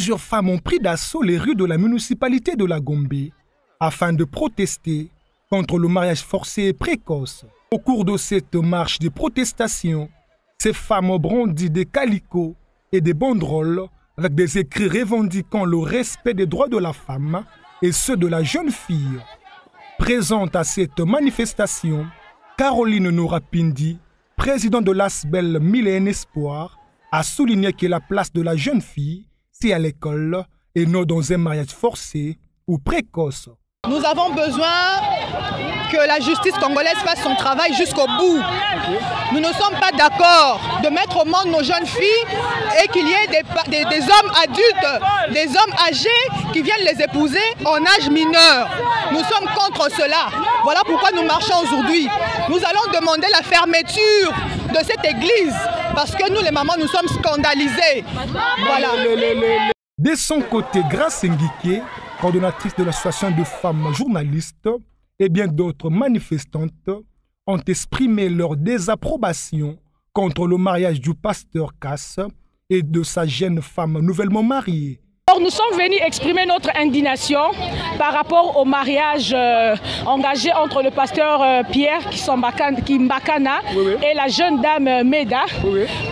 plusieurs femmes ont pris d'assaut les rues de la municipalité de la Gombe afin de protester contre le mariage forcé et précoce. Au cours de cette marche de protestation, ces femmes ont brandi des calicots et des banderoles avec des écrits revendiquant le respect des droits de la femme et ceux de la jeune fille. Présente à cette manifestation, Caroline Norapindi, présidente de l'ASBEL Millénaire Espoir, a souligné que la place de la jeune fille, c'est à l'école et non dans un mariage forcé ou précoce. Nous avons besoin que la justice congolaise fasse son travail jusqu'au bout. Nous ne sommes pas d'accord de mettre au monde nos jeunes filles et qu'il y ait des hommes adultes, des hommes âgés qui viennent les épouser en âge mineur. Nous sommes contre cela. Voilà pourquoi nous marchons aujourd'hui. Nous allons demander la fermeture de cette église parce que nous, les mamans, nous sommes scandalisés. Voilà. De son côté, Grace Nguike, coordonnatrice de l'association de femmes journalistes et bien d'autres manifestantes, ont exprimé leur désapprobation contre le mariage du pasteur Cass et de sa jeune femme nouvellement mariée. Nous sommes venus exprimer notre indignation par rapport au mariage engagé entre le pasteur Pierre Kimbakana et la jeune dame Meda.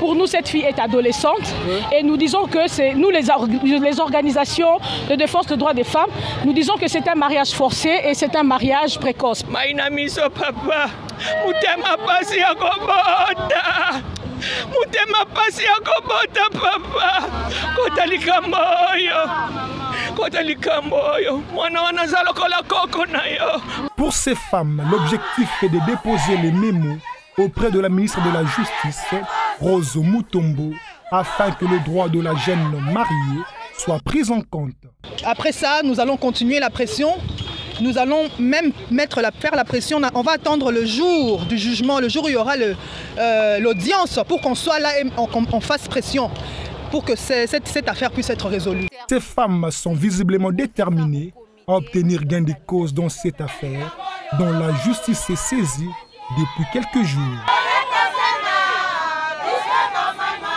Pour nous, cette fille est adolescente et nous disons que c'est nous, les organisations de défense des droits des femmes, nous disons que c'est un mariage forcé et c'est un mariage précoce. Mutema pasi akobota papa kotalika moyo mwana wanazala kola koko na yo. Pour ces femmes, l'objectif est de déposer les mémos auprès de la ministre de la Justice, Rose Mutombo, afin que le droit de la jeune mariée soit pris en compte. Après ça, nous allons continuer la pression. Nous allons même faire la pression. On va attendre le jour du jugement, le jour où il y aura l'audience pour qu'on soit là et qu'on fasse pression pour que cette affaire puisse être résolue. Ces femmes sont visiblement déterminées à obtenir gain de cause dans cette affaire dont la justice est saisie depuis quelques jours.